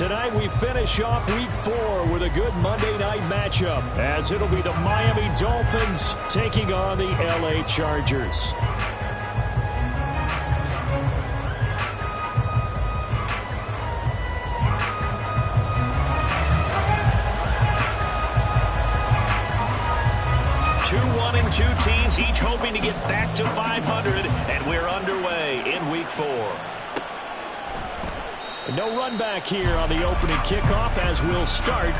Tonight we finish off Week 4 with a good Monday night matchup, as it'll be the Miami Dolphins taking on the LA Chargers. Two teams each hoping to get back to 500, and we're underway in Week 4. No run back here on the opening kickoff, as we'll start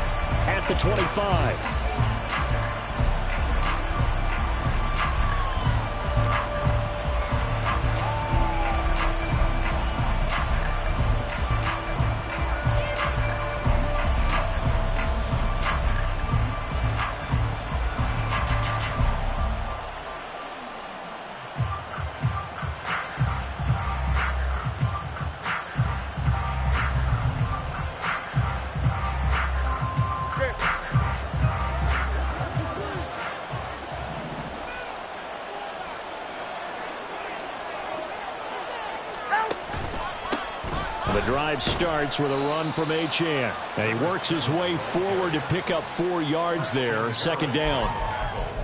at the 25. The drive starts with a run from Achane. And he works his way forward to pick up 4 yards there, second down.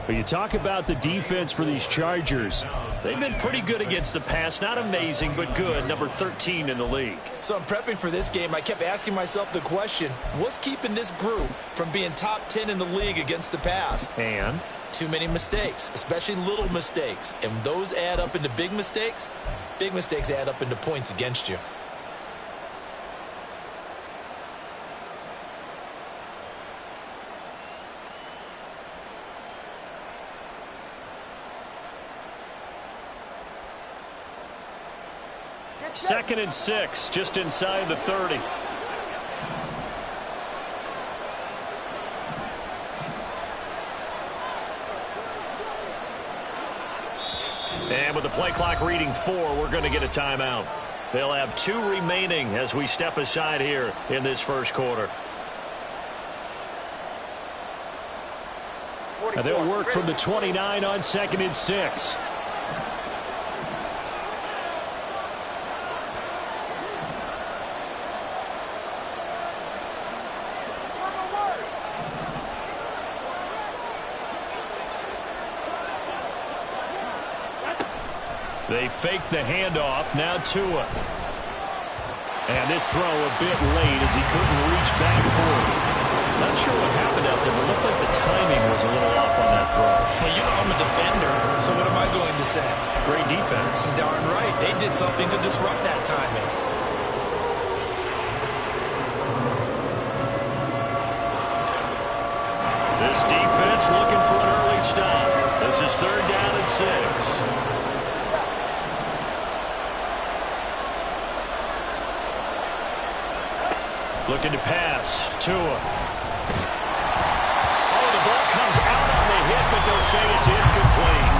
But you talk about the defense for these Chargers. They've been pretty good against the pass. Not amazing, but good. Number 13 in the league. So I'm prepping for this game. I kept asking myself the question, what's keeping this group from being top 10 in the league against the pass? And? Too many mistakes, especially little mistakes. And those add up into big mistakes. Big mistakes add up into points against you. Second and 6, just inside the 30. And with the play clock reading 4, we're going to get a timeout. They'll have 2 remaining as we step aside here in this first quarter. And they'll work from the 29 on second and 6. They fake the handoff. Now Tua. And this throw a bit late as he couldn't reach back for it. Not sure what happened out there, but it looked like the timing was a little off on that throw. Hey, you know I'm a defender, so what am I going to say? Great defense. Darn right. They did something to disrupt that timing. This defense looking for an early stop. This is 3rd down and 6. Looking to pass. Tua. Oh, the ball comes out on the hit, but they'll say it's incomplete.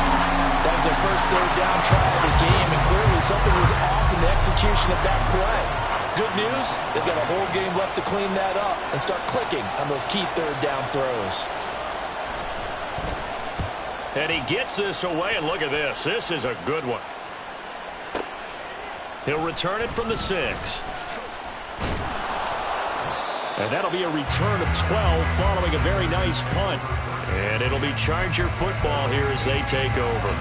That was their first 3rd down try of the game, and clearly something was off in the execution of that play. Good news, they've got a whole game left to clean that up and start clicking on those key 3rd down throws. And he gets this away, and look at this. This is a good one. He'll return it from the 6. And that'll be a return of 12 following a very nice punt. And it'll be Charger football here as they take over.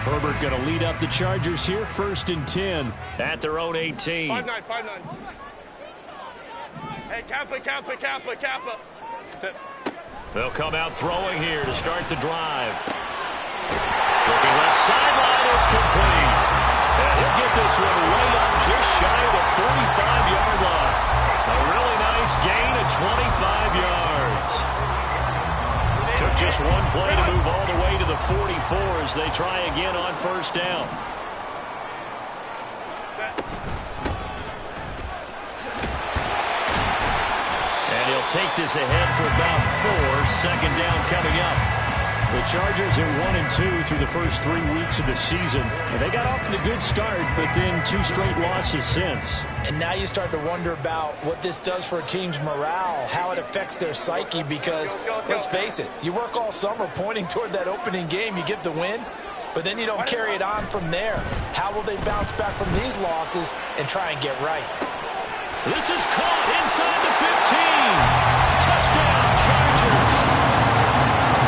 Herbert going to lead up the Chargers here, 1st and 10 at their own 18. 5-9, 5-9. Hey, Kappa. They'll come out throwing here to start the drive. Looking left sideline, is complete. And he'll get this one way up just shy of the 45-yard line. A really nice gain of 25 yards. Took just one play to move all the way to the 44 as they try again on 1st down. And he'll take this ahead for about 4. 2nd down coming up. The Chargers are 1-2 through the first 3 weeks of the season. And they got off to a good start, but then 2 straight losses since. And now you start to wonder about what this does for a team's morale, how it affects their psyche, because let's face it, you work all summer pointing toward that opening game, you get the win, but then you don't carry it on from there. How will they bounce back from these losses and try and get right? This is caught inside the 15. Touchdown, Chargers.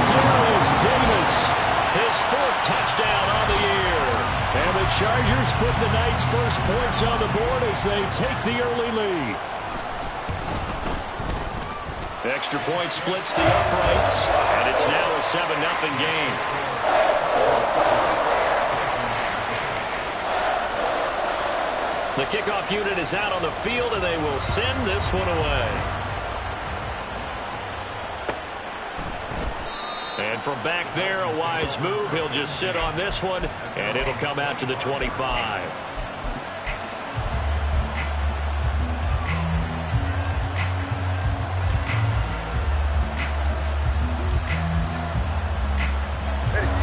Darius Davis, his 4th touchdown on the year. And the Chargers put the night's first points on the board as they take the early lead. Extra point splits the uprights, and it's now a 7-0 game. The kickoff unit is out on the field, and they will send this one away. And from back there, a wise move. He'll just sit on this one, and it'll come out to the 25.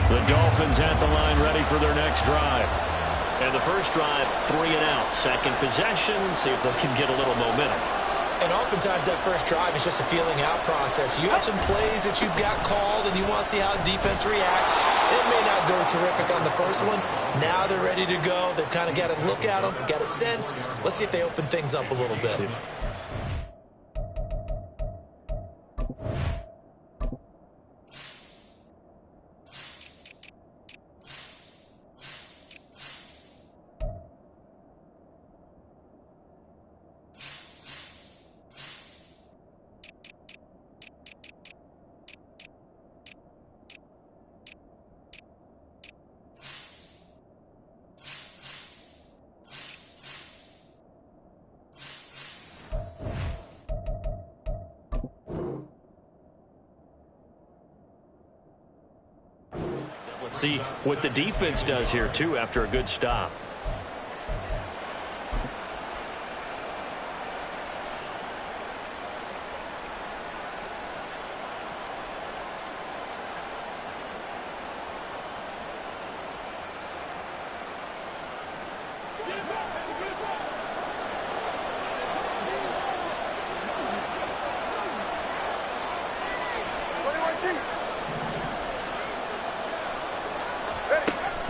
The Dolphins at the line ready for their next drive. And the first drive, 3 and out. Second possession, see if they can get a little momentum. And oftentimes that first drive is just a feeling out process. You have some plays that you've got called and you want to see how the defense reacts. It may not go terrific on the first one. Now they're ready to go. They've kind of got to look at them, got a sense. Let's see if they open things up a little bit. Let's see what the defense does here, too, after a good stop.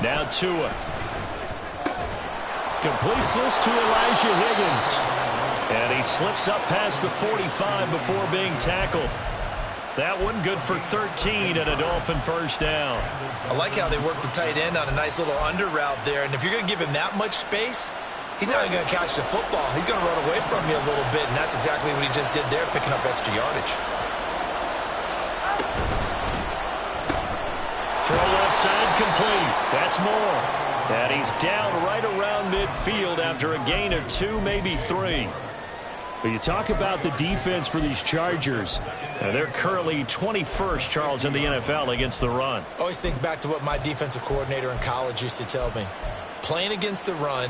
Now Tua. Completes this to Elijah Higgins. And he slips up past the 45 before being tackled. That one good for 13 and a Dolphin first down. I like how they work the tight end on a nice little under route there. And if you're going to give him that much space, he's not even going to catch the football. He's going to run away from you a little bit, and that's exactly what he just did there, picking up extra yardage. Throw left side complete. That's more. And he's down right around midfield after a gain of 2, maybe 3. But you talk about the defense for these Chargers. They're currently 21st, Charles, in the NFL against the run. Always think back to what my defensive coordinator in college used to tell me. Playing against the run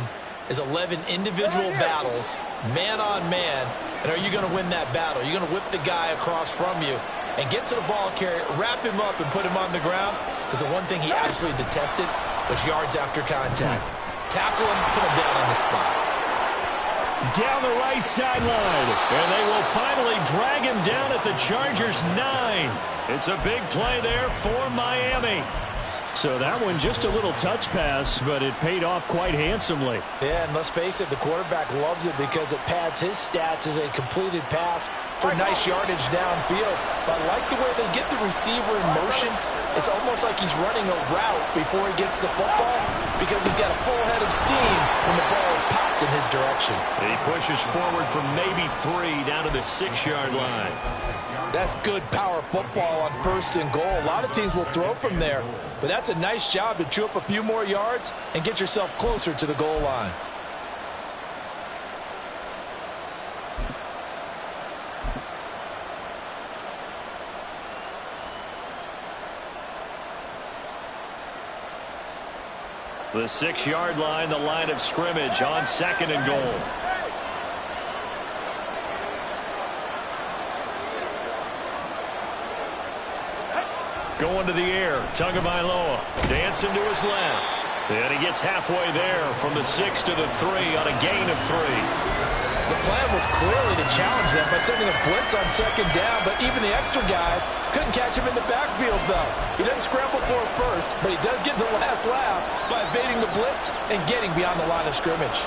is 11 individual battles, man on man. And are you going to win that battle? You're going to whip the guy across from you and get to the ball carrier, wrap him up, and put him on the ground. Because the one thing he absolutely detested was yards after contact. Tackle him, put him down on the spot. Down the right sideline. And they will finally drag him down at the Chargers' 9. It's a big play there for Miami. So that one just a little touch pass, but it paid off quite handsomely. Yeah, and let's face it, the quarterback loves it because it pads his stats as a completed pass for nice yardage downfield. But I like the way they get the receiver in motion. It's almost like he's running a route before he gets the football because he's got a full head of steam when the ball is popped in his direction. He pushes forward from maybe 3 down to the 6-yard line. That's good power football on 1st and goal. A lot of teams will throw from there, but that's a nice job to chew up a few more yards and get yourself closer to the goal line. The 6-yard line, the line of scrimmage on 2nd and goal. Going to the air. Tagovailoa dancing to his left. And he gets halfway there from the 6 to the 3 on a gain of 3. The plan was clearly to challenge them by sending a blitz on second down, but even the extra guys couldn't catch him in the backfield, though. He doesn't scramble for it first, but he does get the last laugh by evading the blitz and getting beyond the line of scrimmage.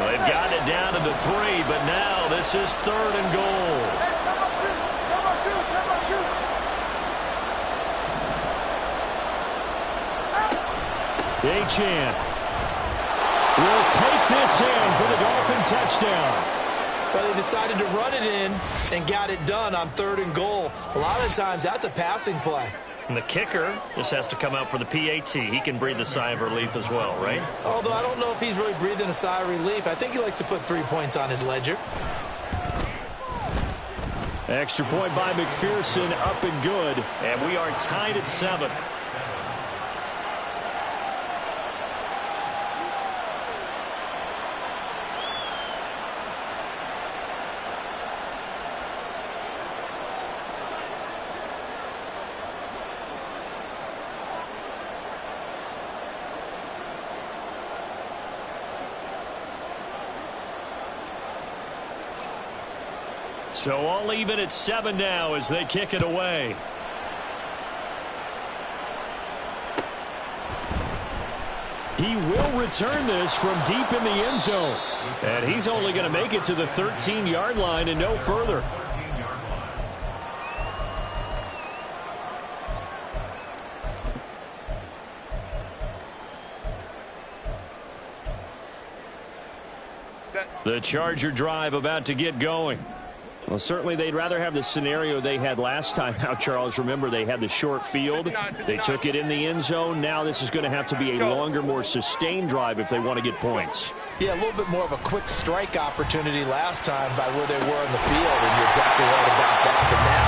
Well, they've gotten it down to the 3, but now this is 3rd and goal. Achane will take this in for the Dolphin touchdown. Well, they decided to run it in and got it done on 3rd and goal. A lot of times, that's a passing play. And the kicker just has to come out for the PAT. He can breathe a sigh of relief as well, right? Although I don't know if he's really breathing a sigh of relief. I think he likes to put 3 points on his ledger. Extra point by McPherson, up and good. And we are tied at 7. So all even at 7 now as they kick it away. He will return this from deep in the end zone. And he's only going to make it to the 13-yard line and no further. The Charger drive about to get going. Well, certainly they'd rather have the scenario they had last time out, Charles. Remember, they had the short field. They took it in the end zone. Now this is going to have to be a longer, more sustained drive if they want to get points. Yeah, a little bit more of a quick strike opportunity last time by where they were in the field, and you're exactly right about that. But now,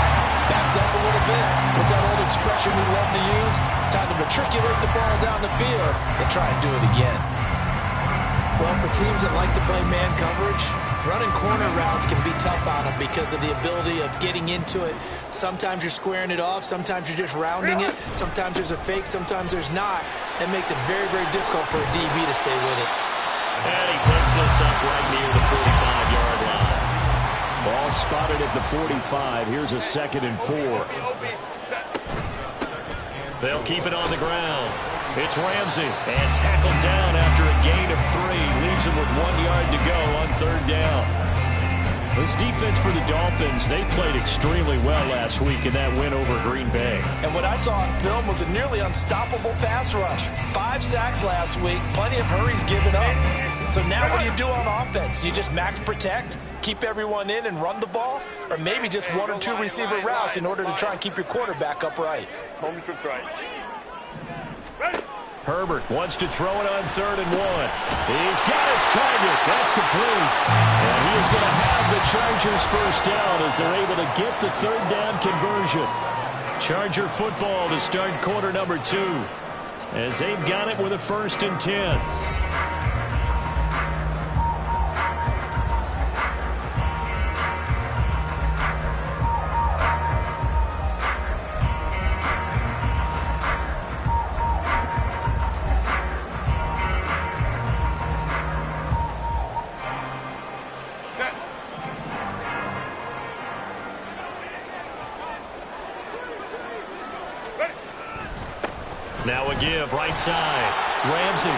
backed up a little bit. What's that old expression we love to use? Time to matriculate the ball down the field and try and do it again. Well, for teams that like to play man coverage, running corner routes can be tough on them because of the ability of getting into it. Sometimes you're squaring it off. Sometimes you're just rounding it. Sometimes there's a fake. Sometimes there's not. That makes it very, very difficult for a DB to stay with it. And he takes this up right near the 45-yard line. Ball spotted at the 45. Here's a 2nd and 4. They'll keep it on the ground. It's Ramsey, and tackled down after a gain of 3. Leaves him with 1 yard to go on 3rd down. This defense for the Dolphins, they played extremely well last week in that win over Green Bay. And what I saw on film was a nearly unstoppable pass rush. 5 sacks last week, plenty of hurries given up. So now what do you do on offense? You just max protect, keep everyone in and run the ball? Or maybe just 1 or 2 receiver routes in order to try and keep your quarterback upright? Herbert wants to throw it on 3rd and 1. He's got his target. That's complete. And he is going to have the Chargers first down as they're able to get the 3rd down conversion. Charger football to start quarter number 2 as they've got it with a 1st and 10. Now a give, right side. Ramsey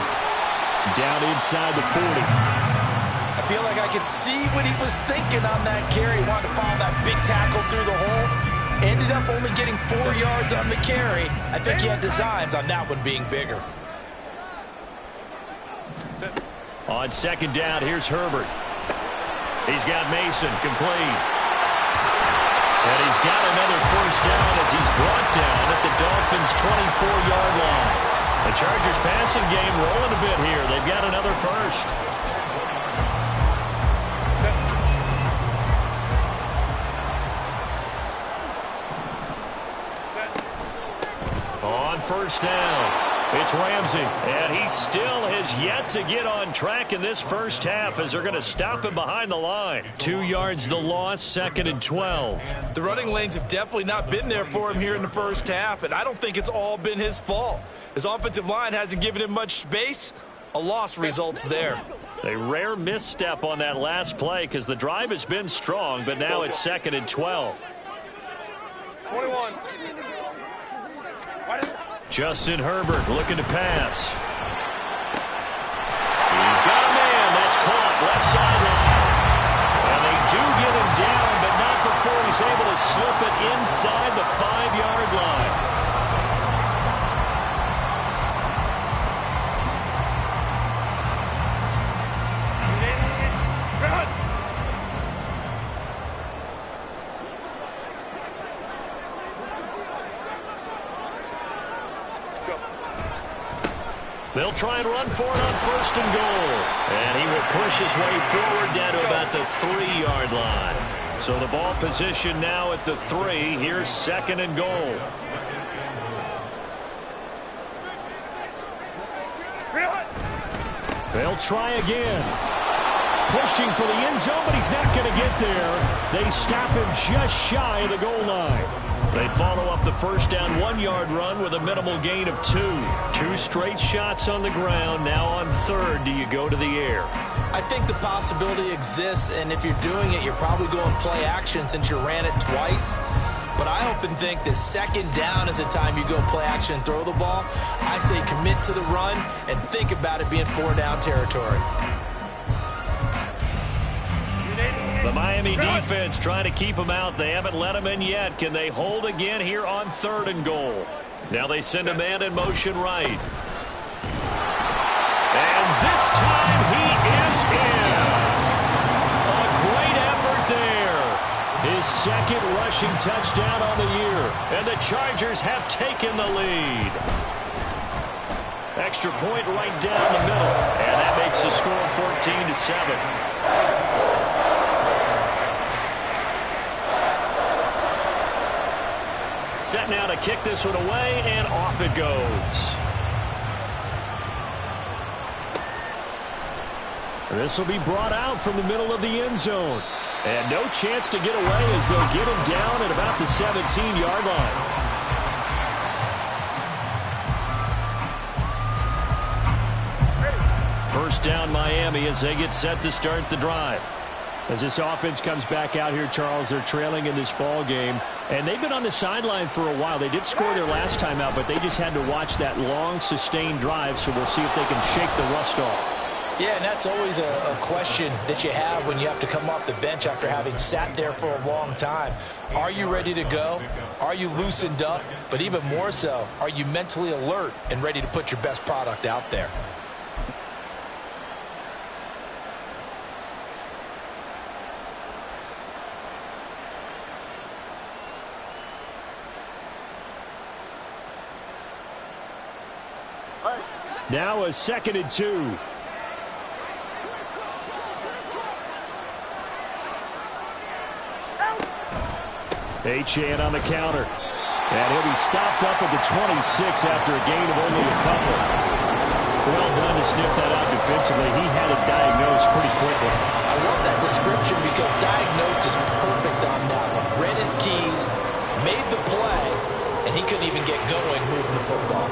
down inside the 40. I feel like I could see what he was thinking on that carry. He wanted to follow that big tackle through the hole. Ended up only getting 4 yards on the carry. I think he had designs on that one being bigger. On 2nd down, here's Herbert. He's got Mason complete. And he's got another 1st down as he's brought down at the Dolphins' 24-yard line. The Chargers passing game rolling a bit here. They've got another 1st. On 1st down, It's Ramsey, and he still has yet to get on track in this first half as they're going to stop him behind the line. 2 yards the loss, 2nd and 12. The running lanes have definitely not been there for him here in the first half, and I don't think it's all been his fault. His offensive line hasn't given him much space. A loss results there. A rare misstep on that last play because the drive has been strong, but now it's 2nd and 12. 21. Justin Herbert looking to pass. He's got a man. That's caught left sideline. And they do get him down, but not before he's able to slip it inside the 5-yard line. They'll try and run for it on 1st and goal. And he will push his way forward down to about the 3-yard line. So the ball position now at the 3. Here's 2nd and goal. They'll try again. Pushing for the end zone, but he's not going to get there. They stop him just shy of the goal line. They follow up the first down 1-yard run with a minimal gain of 2. 2 straight shots on the ground. Now on 3rd, do you go to the air? I think the possibility exists, and if you're doing it, you're probably going play action since you ran it twice. But I often think that 2nd down is the time you go play action and throw the ball. I say commit to the run and think about it being 4-down territory. The Miami defense trying to keep him out. They haven't let him in yet. Can they hold again here on 3rd and goal? Now they send a man in motion right. And this time he is in. A great effort there. His 2nd rushing touchdown on the year. And the Chargers have taken the lead. Extra point right down the middle. And that makes the score 14-7. Set now to kick this one away, and off it goes. This will be brought out from the middle of the end zone. And no chance to get away as they'll get him down at about the 17-yard line. First down Miami as they get set to start the drive. As this offense comes back out here, Charles, they're trailing in this ball game. And they've been on the sideline for a while. They did score their last time out, but they just had to watch that long, sustained drive. So we'll see if they can shake the rust off. Yeah, and that's always a question that you have when you have to come off the bench after having sat there for a long time. Are you ready to go? Are you loosened up? But even more so, are you mentally alert and ready to put your best product out there? Now a 2nd and 2. Achane on the counter. And he'll be stopped up at the 26 after a gain of only a couple. Well done to sniff that out defensively. He had it diagnosed pretty quickly. I love that description because diagnosed is perfect on that one. Read his keys, made the play, and he couldn't even get going moving the football.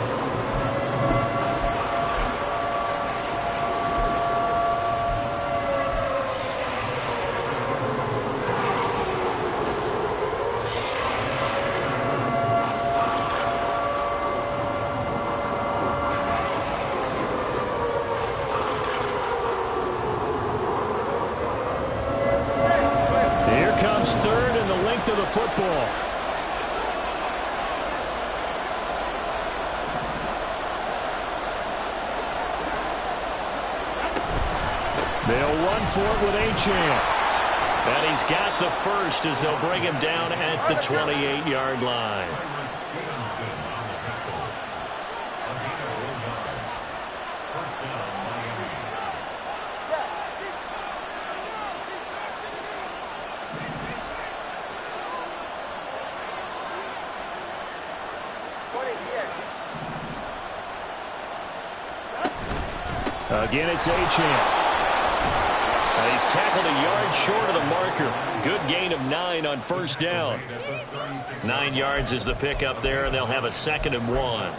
Football. They'll run for it with Achane. And he's got the first as they'll bring him down at the 28-yard line. Again, it's Achane. He's tackled a yard short of the marker. Good gain of 9 on first down. 9 yards is the pickup there, and they'll have a 2nd and 1.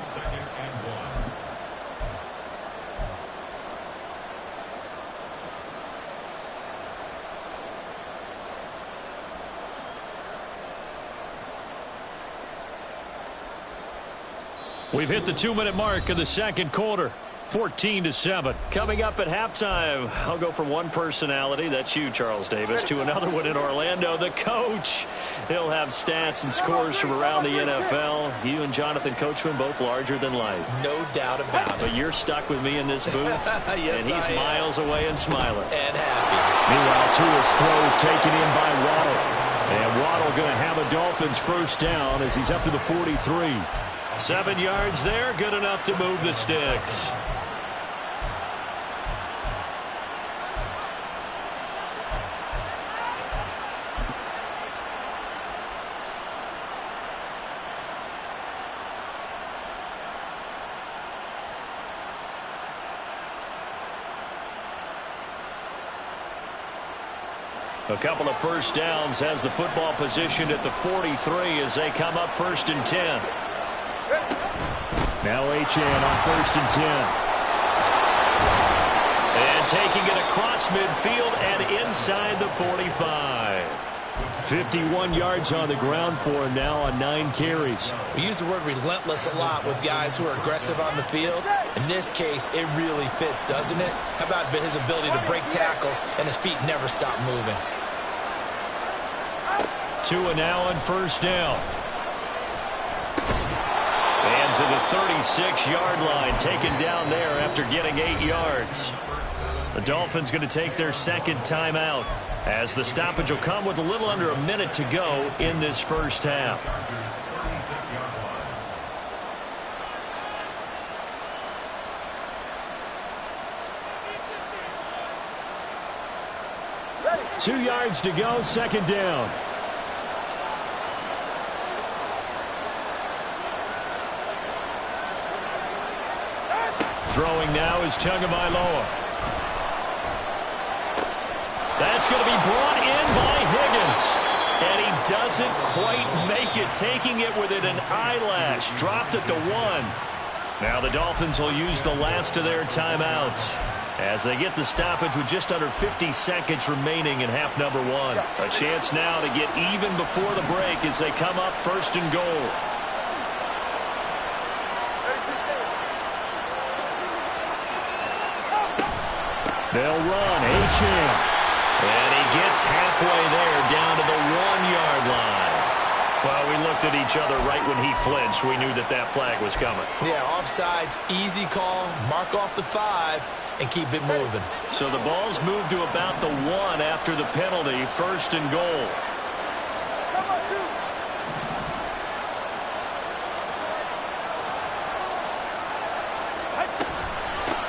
We've hit the 2-minute mark of the second quarter. 14-7. Coming up at halftime, I'll go from one personality, that's you, Charles Davis, to another one in Orlando, the coach. He'll have stats and scores from around the NFL. You and Jonathan Coachman, both larger than life. No doubt about it. But you're stuck with me in this booth, yes, and he's miles away and smiling. And happy. Meanwhile, Tua's throw is taken in by Waddle. And Waddle going to have a Dolphins first down as he's up to the 43. 7 yards there, good enough to move the sticks. A couple of first downs has the football positioned at the 43 as they come up 1st and 10. Now Achane on 1st and 10. And taking it across midfield and inside the 45. 51 yards on the ground for him now on 9 carries. We use the word relentless a lot with guys who are aggressive on the field. In this case, it really fits, doesn't it? How about his ability to break tackles and his feet never stop moving? Tua now on first down. And to the 36-yard line, taken down there after getting 8 yards. The Dolphins going to take their 2nd timeout as the stoppage will come with a little under a minute to go in this first half. Ready. 2 yards to go, 2nd down. Throwing now is Tagovailoa. That's going to be brought in by Higgins. And he doesn't quite make it, taking it within an eyelash. Dropped at the 1. Now the Dolphins will use the last of their timeouts as they get the stoppage with just under 50 seconds remaining in half number 1. A chance now to get even before the break as they come up 1st and goal. They'll run, Achane. And he gets halfway there down to the 1-yard line. Well, we looked at each other right when he flinched. We knew that that flag was coming. Yeah, offsides, easy call, mark off the 5, and keep it moving. So the ball's moved to about the 1 after the penalty, 1st and goal.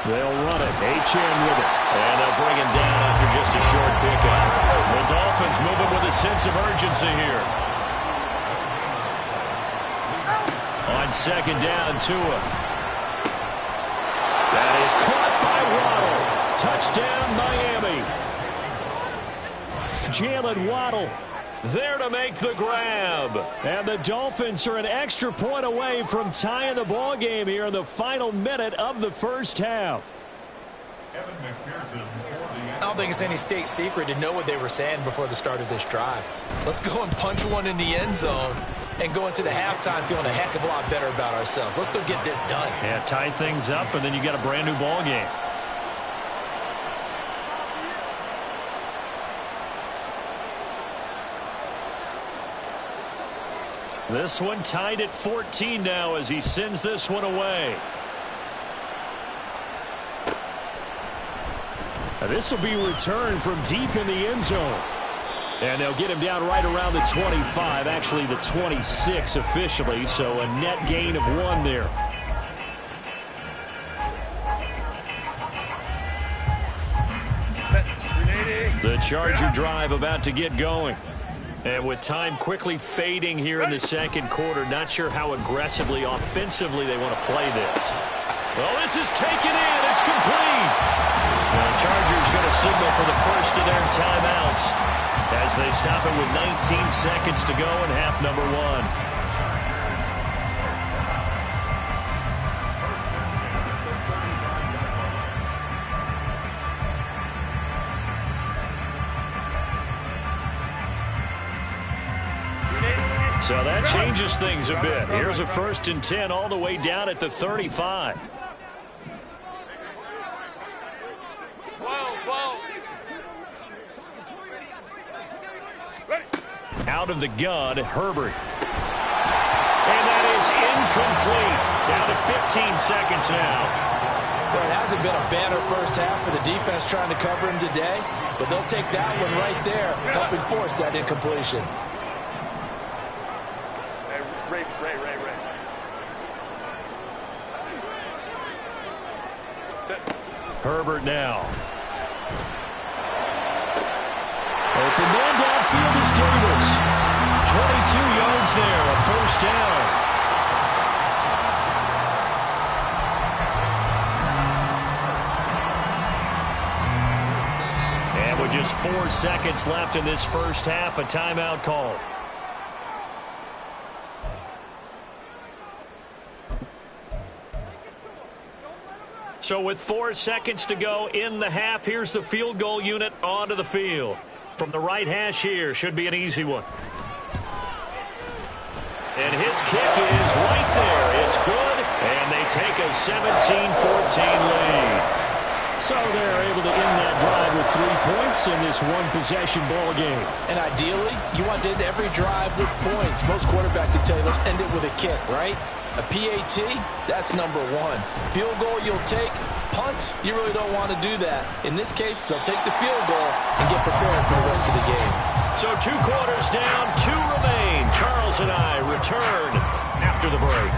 They'll run it. Achane with it. And they'll bring him down after just a short pickup. The Dolphins moving with a sense of urgency here. On 2nd down, Tua. That is caught by Waddle. Touchdown, Miami. Jalen Waddle there to make the grab. And the Dolphins are an extra point away from tying the ball game here in the final minute of the first half. I don't think it's any state secret to know what they were saying before the start of this drive. Let's go and punch one in the end zone and go into the halftime feeling a heck of a lot better about ourselves. Let's go get this done. Yeah, tie things up, and then you got a brand new ball game. This one tied at 14 now as he sends this one away. Now this will be returned from deep in the end zone. And they'll get him down right around the 25, actually the 26 officially, so a net gain of 1 there. The Charger drive about to get going. And with time quickly fading here in the second quarter, not sure how aggressively, offensively they want to play this. Well, this is taken in. It's complete. The Chargers going to signal for the first of their timeouts as they stop it with 19 seconds to go in half number one. So that changes things a bit. Here's a 1st and 10 all the way down at the 35. Out of the gun, Herbert. And that is incomplete. Down to 15 seconds now. Well, it hasn't been a banner first half for the defense trying to cover him today, but they'll take that one right there, helping force that incompletion. Herbert now. Open man downfield is Davis. 22 yards there, a first down. And with just 4 seconds left in this first half, a timeout call. So with 4 seconds to go in the half, here's the field goal unit onto the field. From the right hash here, should be an easy one. And his kick is right there. It's good, and they take a 17-14 lead. So they're able to end that drive with 3 points in this one-possession ball game. And ideally, you want to end every drive with points. Most quarterbacks would tell you, let's end it with a kick, right? A PAT, that's number one. Field goal you'll take. Punts, you really don't want to do that. In this case, they'll take the field goal and get prepared for the rest of the game. So 2 quarters down, 2 remain. Charles and I return after the break.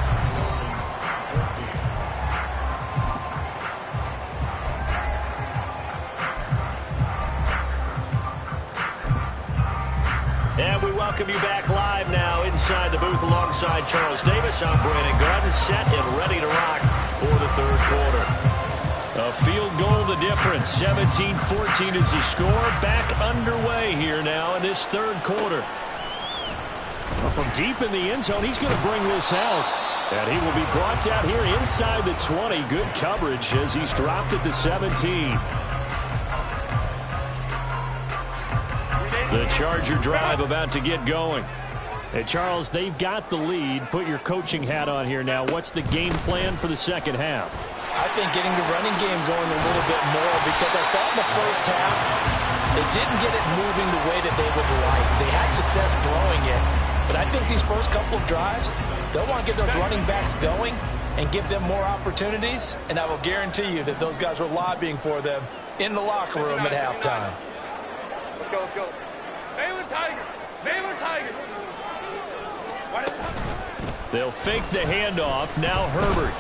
And we welcome you back live now inside the booth alongside Charles Davis. I'm Brandon Garden, set and ready to rock for the third quarter. A field goal the difference. 17-14 is the score. Back underway here now in this third quarter. Well, from deep in the end zone, he's going to bring this out. And he will be brought down here inside the 20. Good coverage as he's dropped at the 17. The Charger drive about to get going. Hey, Charles, they've got the lead. Put your coaching hat on here now. What's the game plan for the second half? I think getting the running game going a little bit more, because I thought in the first half they didn't get it moving the way that they would like. They had success throwing it, but I think these first couple of drives, they'll want to get those running backs going and give them more opportunities, and I will guarantee you that those guys were lobbying for them in the locker room at halftime. Let's go, let's go. Baylor Tiger! Baylor Tiger! They'll fake the handoff. Now Herbert.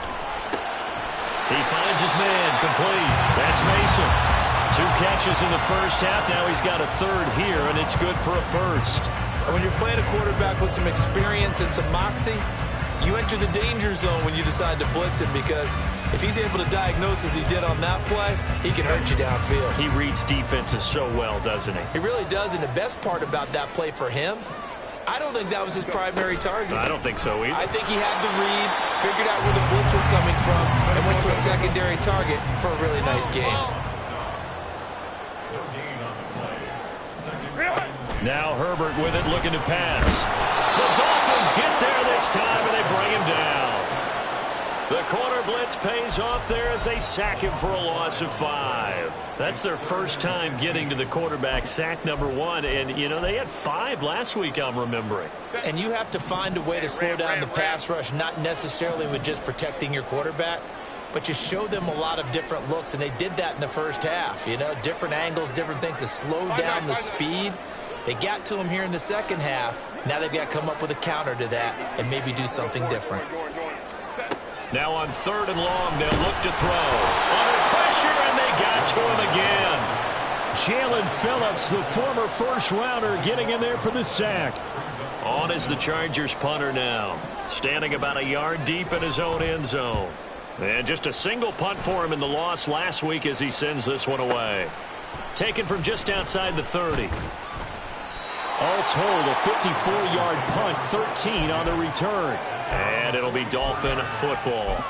He finds his man, complete. That's Mason. 2 catches in the first half. Now he's got a third here, and it's good for a first. And when you're playing a quarterback with some experience and some moxie, you enter the danger zone when you decide to blitz him, because if he's able to diagnose as he did on that play, he can hurt you downfield. He reads defenses so well, doesn't he? He really does, and the best part about that play for him, I don't think that was his primary target. I don't think so either. I think he had the read, figured out where the blitz was coming from, and went to a secondary target for a really nice game. Now Herbert with it, looking to pass. The Dolphins get there this time, and they bring him down. The corner blitz pays off there as they sack him for a loss of 5. That's their first time getting to the quarterback, sack number 1. And, you know, they had 5 last week, I'm remembering. And you have to find a way to slow down the pass rush, not necessarily with just protecting your quarterback, but you show them a lot of different looks, and they did that in the first half. You know, different angles, different things to slow down the speed. They got to him here in the second half. Now they've got to come up with a counter to that and maybe do something different. Now on 3rd and long, they'll look to throw. Under pressure, and they got to him again. Jalen Phillips, the former first-rounder, getting in there for the sack. On is the Chargers punter now, standing about a yard deep in his own end zone. And just a single punt for him in the loss last week as he sends this one away. Taken from just outside the 30. All told, a 54-yard punt, 13 on the return. And it'll be Dolphin football.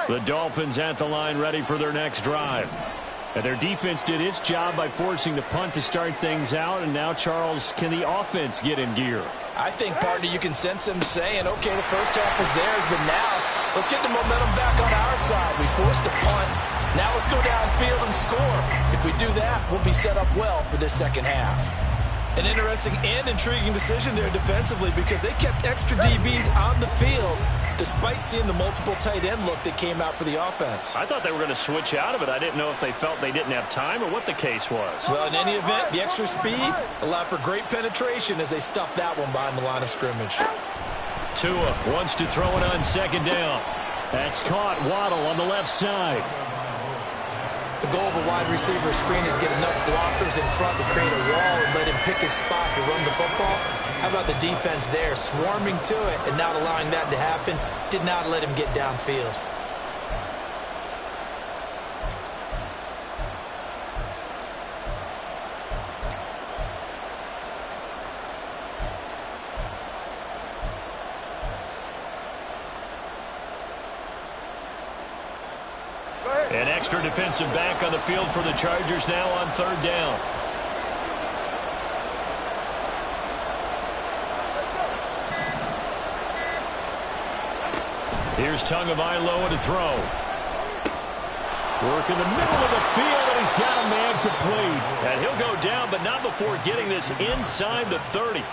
The Dolphins at the line ready for their next drive. And their defense did its job by forcing the punt to start things out. And now, Charles, can the offense get in gear? I think, partner, you can sense them saying, okay, the first half was theirs, but now let's get the momentum back on our side. We forced a punt. Now let's go downfield and score. If we do that, we'll be set up well for this second half. An interesting and intriguing decision there defensively because they kept extra DBs on the field despite seeing the multiple tight end look that came out for the offense. I thought they were going to switch out of it. I didn't know if they felt they didn't have time or what the case was. Well, in any event, the extra speed allowed for great penetration as they stuffed that one behind the line of scrimmage. Tua wants to throw it on second down. That's caught. Waddle on the left side. The goal of a wide receiver screen is get enough blockers in front to create a wall and let him pick his spot to run the football. How about the defense there, swarming to it and not allowing that to happen? Did not let him get downfield. An extra defensive back on the field for the Chargers now on third down. Here's Tagovailoa to throw. Work in the middle of the field, and he's got a man complete. And he'll go down, but not before getting this inside the 30.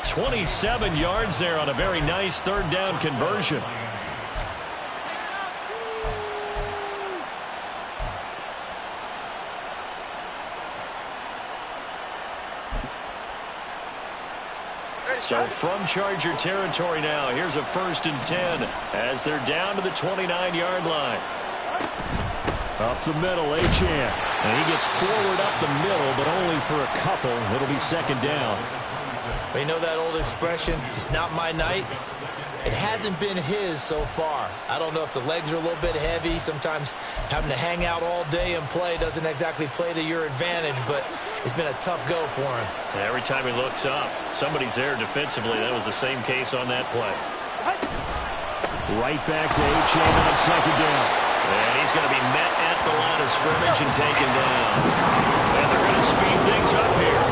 27 yards there on a very nice third down conversion. So from Charger territory now, here's a 1st and 10 as they're down to the 29-yard line. Up the middle, Achane. And he gets forward up the middle, but only for a couple. It'll be second down. You know that old expression, it's not my night? It hasn't been his so far. I don't know if the legs are a little bit heavy. Sometimes having to hang out all day and play doesn't exactly play to your advantage, but it's been a tough go for him. And every time he looks up, somebody's there defensively. That was the same case on that play. Right back to Achane on second down. And he's going to be met at the line of scrimmage and taken down. And they're going to speed things up here.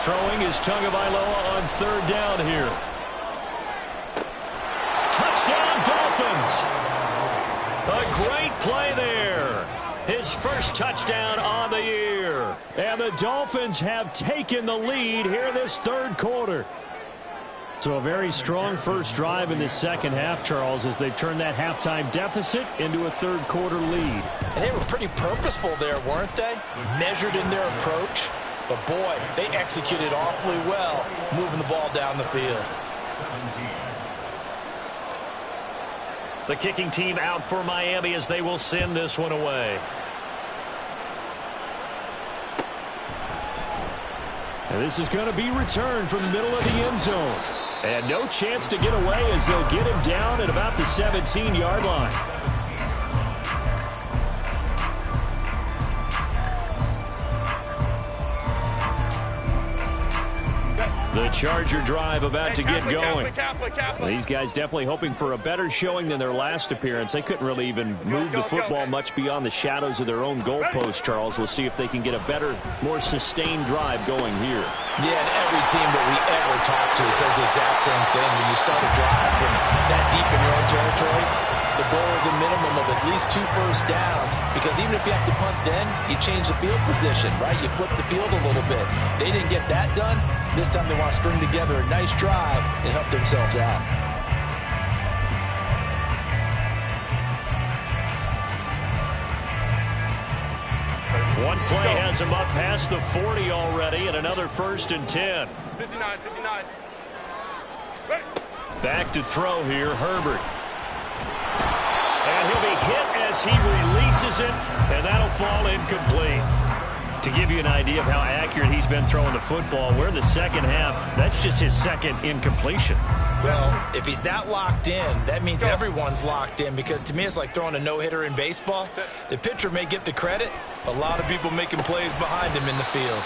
Throwing is Tagovailoa on third down here. Touchdown, Dolphins! A great play there. His first touchdown on the year. And the Dolphins have taken the lead here this third quarter. So a very strong first drive in this second half, Charles, as they've turned that halftime deficit into a third quarter lead. And they were pretty purposeful there, weren't they? Measured in their approach. But, boy, they executed awfully well moving the ball down the field. The kicking team out for Miami as they will send this one away. And this is going to be returned from the middle of the end zone. And no chance to get away as they'll get him down at about the 17-yard line. The Charger drive about to get going. These guys definitely hoping for a better showing than their last appearance. They couldn't really even move the football much beyond the shadows of their own goalpost, Charles. We'll see if they can get a better, more sustained drive going here. Yeah, and every team that we ever talk to says the exact same thing. When you start a drive from that deep in your own territory, the goal is a minimum of at least 2 first downs, because even if you have to punt then, you change the field position, right? You flip the field a little bit. They didn't get that done. This time they want to string together a nice drive and help themselves out. One play has him up past the 40 already, and another 1st and 10. 59, 59. Ready. Back to throw here, Herbert. And he'll be hit as he releases it, and that'll fall incomplete. To give you an idea of how accurate he's been throwing the football, we're in the second half. That's just his second incompletion. Well, if he's that locked in, that means everyone's locked in, because to me it's like throwing a no-hitter in baseball. The pitcher may get the credit, a lot of people making plays behind him in the field.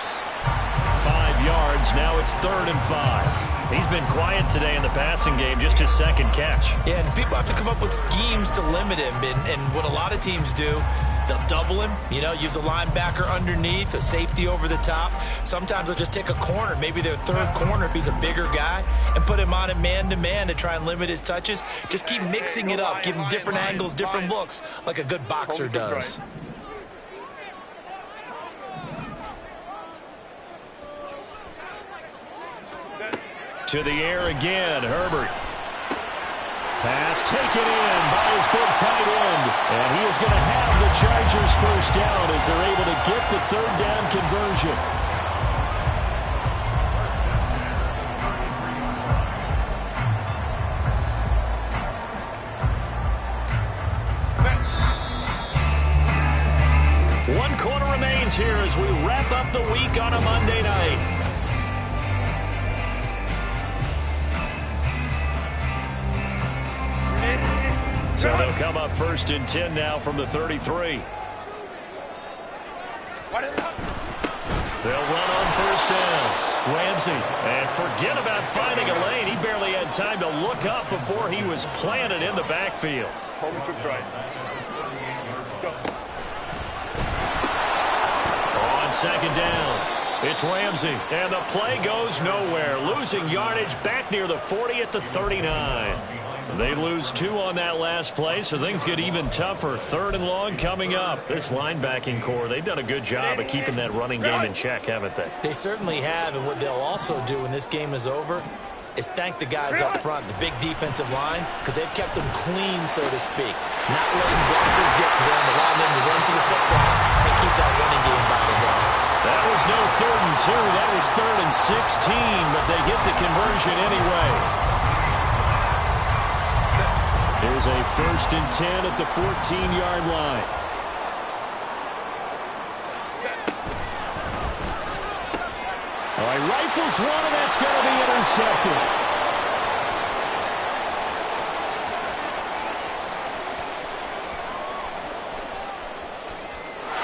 5 yards, now it's 3rd and 5. He's been quiet today in the passing game, just his second catch. Yeah, and people have to come up with schemes to limit him, and what a lot of teams do, they'll double him, use a linebacker underneath, a safety over the top. Sometimes they'll just take a corner, maybe their third corner if he's a bigger guy, and put him on a man-to-man to try and limit his touches. Just keep mixing it up, give him different angles, different looks, like a good boxer does. To the air again, Herbert. Pass taken in by his big tight end. And he is going to have the Chargers first down as they're able to get the 3rd down conversion. One quarter remains here as we wrap up the week on a Monday night. So they'll come up 1st and 10 now from the 33. They'll run on 1st down. Ramsey, and forget about finding a lane. He barely had time to look up before he was planted in the backfield. Hold me trips right. Go. On 2nd down, it's Ramsey, and the play goes nowhere. Losing yardage back near the 40 at the 39. They lose 2 on that last play, so things get even tougher. 3rd and long coming up. This linebacking core, they've done a good job of keeping that running game in check, haven't they? They certainly have, and what they'll also do when this game is over is thank the guys up front, the big defensive line, because they've kept them clean, so to speak. Not letting blockers get to them, allowing them to run to the football and keep that running game by the way. That was no 3rd and 2. That was 3rd and 16, but they get the conversion anyway. Here's a 1st and 10 at the 14-yard line. All right, rifles one, and that's going to be intercepted.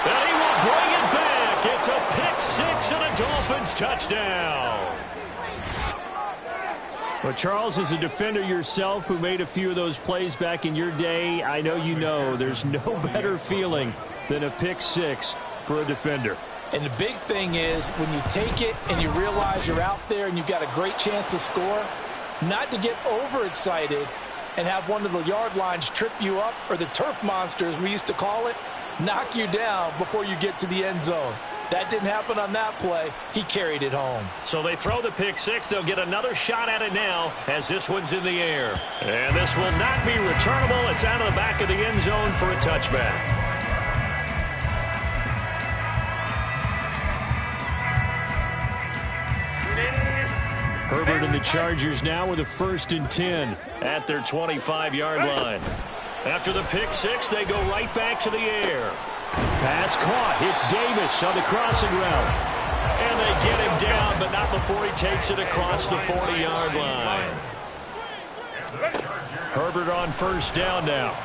And he will bring it back. It's a pick-6 and a Dolphins touchdown. Well, Charles, as a defender yourself who made a few of those plays back in your day, I know you know there's no better feeling than a pick-6 for a defender. And the big thing is when you take it and you realize you're out there and you've got a great chance to score, not to get overexcited and have one of the yard lines trip you up, or the turf monsters we used to call it, knock you down before you get to the end zone. That didn't happen on that play. He carried it home. So they throw the pick-6. They'll get another shot at it now as this one's in the air. And this will not be returnable. It's out of the back of the end zone for a touchback. Herbert and the Chargers now with a 1st and 10 at their 25-yard line. After the pick-6, they go right back to the air. Pass caught. It's Davis on the crossing route. And they get him down, but not before he takes it across the 40-yard line. Herbert on 1st down now.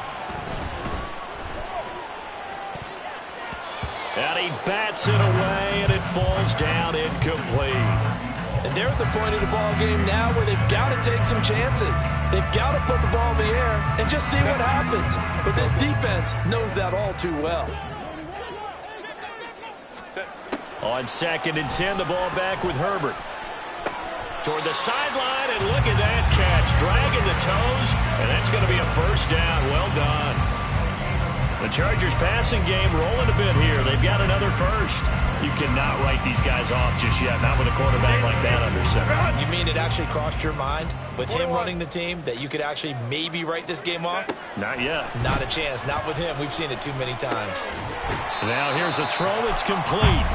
And he bats it away, and it falls down incomplete. And they're at the point of the ball game now where they've got to take some chances. They've got to put the ball in the air and just see what happens. But this defense knows that all too well. On 2nd and 10, the ball back with Herbert. Toward the sideline, and look at that catch. Dragging the toes, and that's going to be a 1st down. Well done. The Chargers passing game rolling a bit here. They've got another first. You cannot write these guys off just yet, not with a quarterback like that under center. You mean it actually crossed your mind with him running the team that you could actually maybe write this game off? Not yet. Not a chance. Not with him. We've seen it too many times. Now here's a throw that's complete.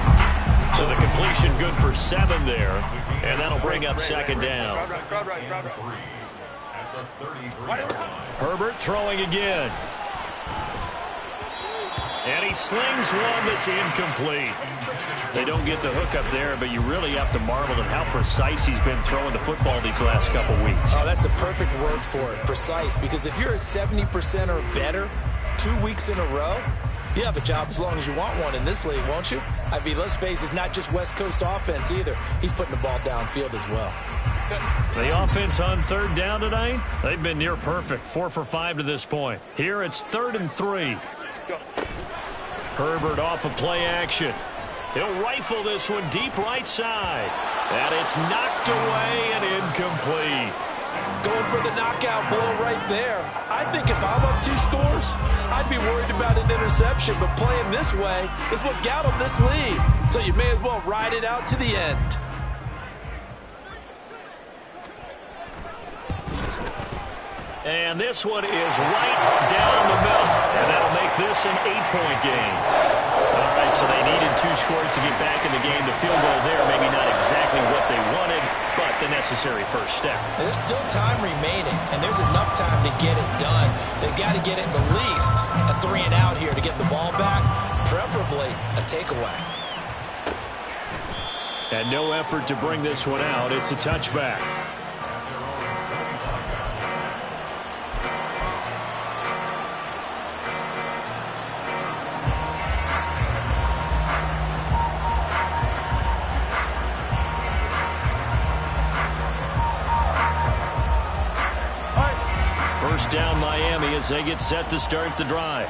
So the completion good for 7 there. And that'll bring up second down. Herbert throwing again. And he slings one that's incomplete. They don't get the hook up there, but you really have to marvel at how precise he's been throwing the football these last couple weeks. Oh, that's the perfect word for it, precise. Because if you're at 70% or better 2 weeks in a row, you have a job as long as you want one in this league, won't you? I mean, let's face it, it's not just West Coast offense either. He's putting the ball downfield as well. The offense on third down tonight, they've been near perfect, 4 for 5 to this point. Here it's 3rd and 3. Herbert off of play action. He'll rifle this one deep right side. And it's knocked away and incomplete. Going for the knockout blow right there. I think if I'm up 2 scores, I'd be worried about an interception. But playing this way is what got him this lead. So you may as well ride it out to the end. And this one is right down the middle. And that'll make this an 8-point game. All right, so they needed 2 scores to get back in the game. The field goal there, maybe not exactly what they wanted, but the necessary first step. There's still time remaining, and there's enough time to get it done. They've got to get at the least a 3 and out here to get the ball back, preferably a takeaway. And no effort to bring this one out. It's a touchback. First down Miami as they get set to start the drive.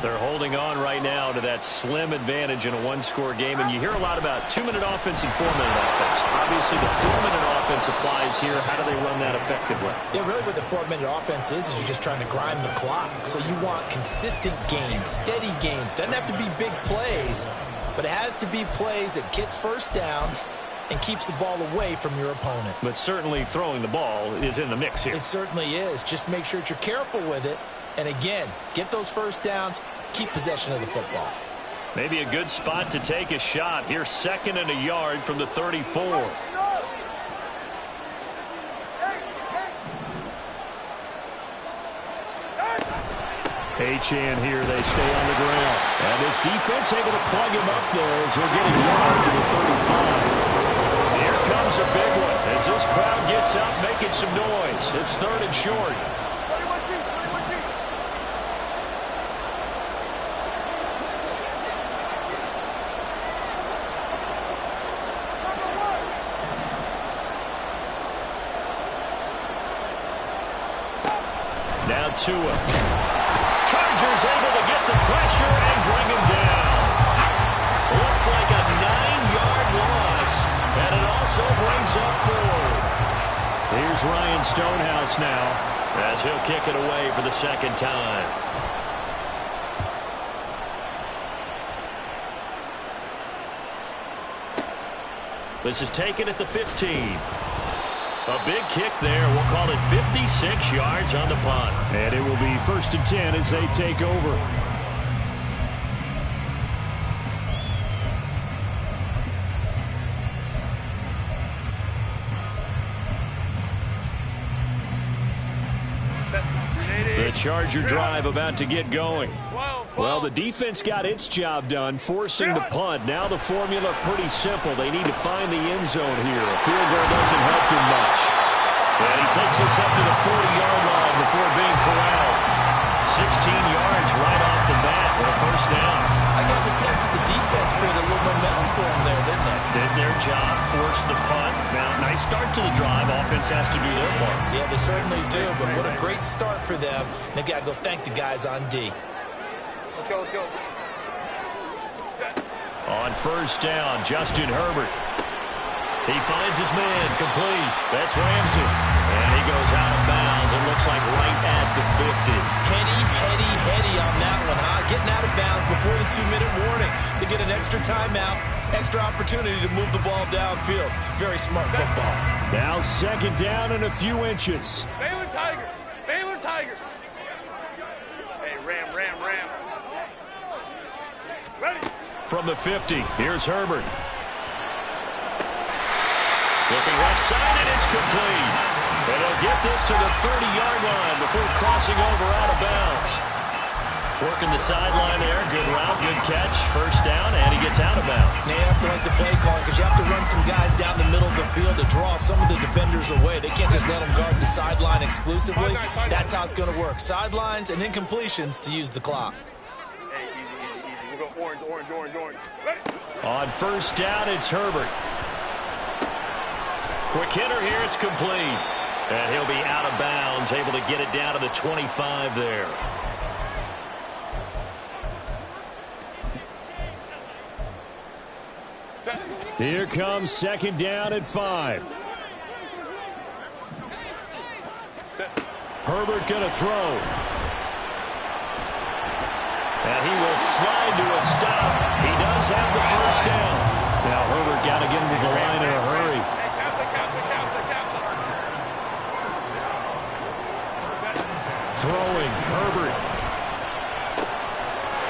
They're holding on right now to that slim advantage in a 1-score game. And you hear a lot about 2-minute offense and 4-minute offense. Obviously, the 4-minute offense applies here. How do they run that effectively? Yeah, really what the 4-minute offense is you're just trying to grind the clock. So you want consistent gains, steady gains. Doesn't have to be big plays, but it has to be plays that gets first downs and keeps the ball away from your opponent. But certainly throwing the ball is in the mix here. It certainly is. Just make sure that you're careful with it. And again, get those first downs, keep possession of the football. Maybe a good spot to take a shot. Here's 2nd and a yard from the 34. Achane here, they stay on the ground. And this defense able to plug him up there as he'll get a yard to the 35. Here comes a big one as this crowd gets up making some noise. It's 3rd and short. Now Tua. Chargers able to get the pressure and bring him down. Looks like a 9-yard loss, and it also brings up 4. Here's Ryan Stonehouse now as he'll kick it away for the 2nd time. This is taken at the 15. A big kick there. We'll call it 56 yards on the punt. And it will be 1st and 10 as they take over. The Charger drive about to get going. Well, the defense got its job done, forcing the punt. Now the formula pretty simple. They need to find the end zone here. A field goal doesn't help them much. And he takes us up to the 40-yard line before being corralled. 16 yards right off the bat with a first down. I got the sense that the defense created a little momentum for them there, didn't they? Did their job, forced the punt. Now, nice start to the drive. Offense has to do their part. Yeah, they certainly do, but what a great start for them. They've got to go thank the guys on D. Let's go, let's go. On first down, Justin Herbert. He finds his man, complete. That's Ramsey. And he goes out of bounds. It looks like right at the 50. Heady on that one, huh? getting out of bounds before the 2-minute warning. They get an extra timeout, extra opportunity to move the ball downfield. Very smart football. Now second down and a few inches. Baylor Tiger. Baylor Tiger. Hey, Ram. Ready. From the 50, here's Herbert. Looking left side, and it's complete. And he'll get this to the 30-yard line before crossing over out of bounds. Working the sideline there. Good route, good catch. First down, and he gets out of bounds. They have to like the play calling because you have to run some guys down the middle of the field to draw some of the defenders away. They can't just let them guard the sideline exclusively. That's how it's going to work. Sidelines and incompletions to use the clock. Hey, easy. We'll go orange. Ready. On first down, it's Herbert. Quick hitter here, it's complete. And he'll be out of bounds, able to get it down to the 25 there. Here comes second down at 5. Herbert going to throw. And he will slide to a stop. He does have the first down. Now Herbert got to get into the line in a hurry. Throwing, Herbert.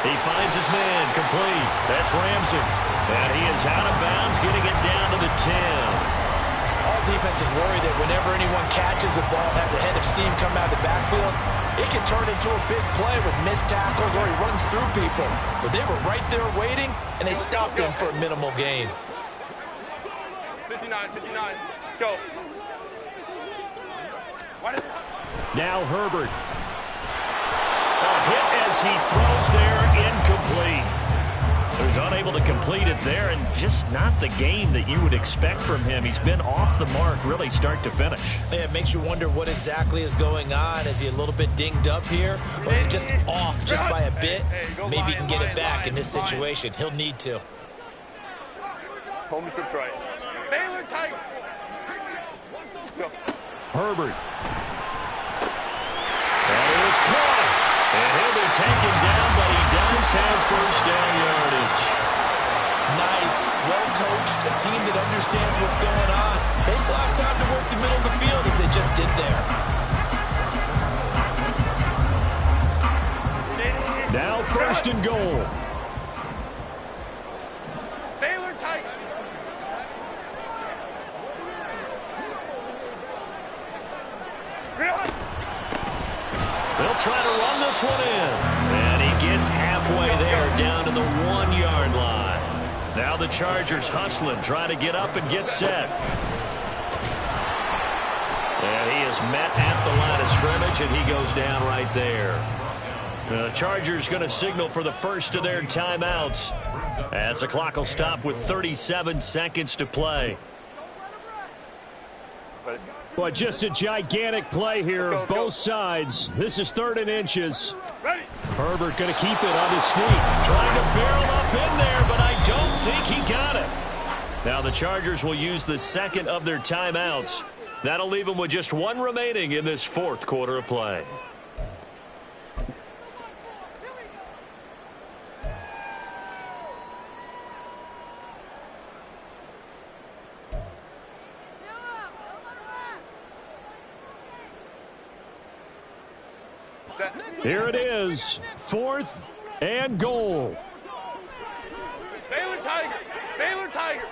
He finds his man, complete. That's Ramsey. And he is out of bounds, getting it down to the 10. All defenses worry that whenever anyone catches the ball, has a head of steam come out of the backfield, it can turn into a big play with missed tackles or he runs through people. But they were right there waiting, and they stopped him for a minimal gain. 59. Go. Now Herbert. A hit as he throws there, incomplete. He was unable to complete it there, and just not the game that you would expect from him. He's been off the mark really start to finish. Yeah, it makes you wonder what exactly is going on. Is he a little bit dinged up here, or is he just off just by a bit? Maybe he can get it back in this situation. He'll need to. Home trips right. Baylor Tiger. Go. Herbert. And it was caught. And he'll be taken down, but he does have first down yardage. Nice, well-coached, a team that understands what's going on. They still have time to work the middle of the field as they just did there. Now first and goal. Baylor Tiger. They'll try to run this one in. And he gets halfway there, down to the 1-yard line. Now the Chargers hustling, trying to get up and get set. And he is met at the line of scrimmage, and he goes down right there. The Chargers going to signal for the first of their timeouts as the clock will stop with 37 seconds to play. But just a gigantic play here, both sides. This is 3rd and inches. Ready. Herbert going to keep it on his sneak. Trying to barrel up in there, but I don't think he got it. Now the Chargers will use the second of their timeouts. That'll leave them with just one remaining in this 4th quarter of play. Here it is, 4th and goal. Baylor Tiger. Baylor Tiger.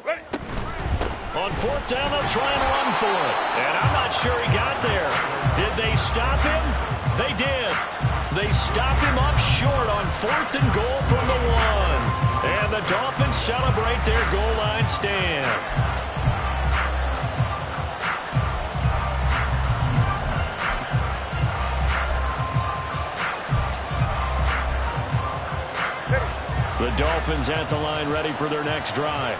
Ready. On 4th down, they'll try and run for it. And I'm not sure he got there. Did they stop him? They did. They stopped him up short on 4th and goal from the 1. And the Dolphins celebrate their goal line stand. The Dolphins at the line ready for their next drive.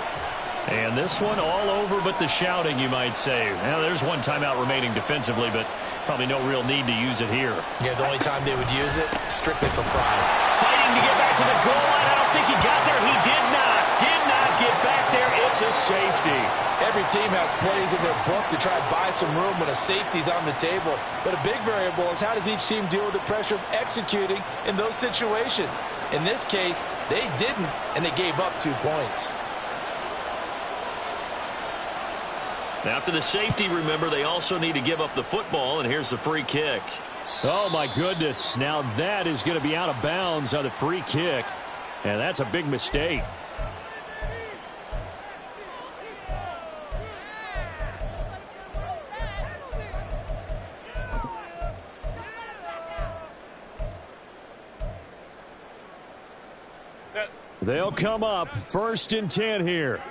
And this one all over but the shouting, you might say. Now, there's one timeout remaining defensively, but probably no real need to use it here. Yeah, the only time they would use it, strictly for pride. Fighting to get back to the goal line. I don't think he got there. He did not get back there. It It's a safety. Every team has plays in their book to try to buy some room when a safety's on the table. But a big variable is how does each team deal with the pressure of executing in those situations. In this case, they didn't, and they gave up 2 points. After the safety, remember, they also need to give up the football, and here's the free kick. Oh, my goodness. Now that is going to be out of bounds on the free kick. And that's a big mistake. They'll come up 1st and 10 here.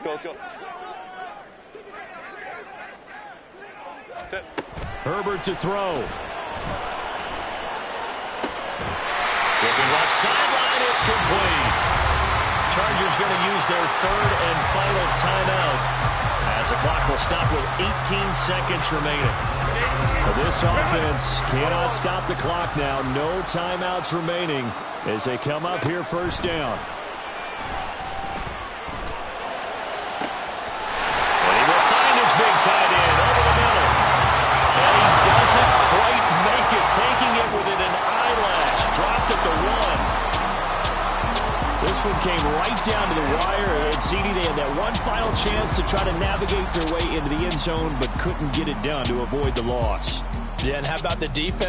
Let's go. Herbert to throw. Looking left sideline, it's complete. Chargers going to use their 3rd and final timeout as the clock will stop with 18 seconds remaining. This offense cannot stop the clock now. No timeouts remaining as they come up here 1st down. And he will find his big tight end over the middle. And he doesn't quite make it, taking it within an eyelash. Dropped at the 1. This one came right down to the wire, and CD, they had that one final chance to try to navigate their way into the end zone, but couldn't get it done to avoid the loss. Yeah, and how about the defense?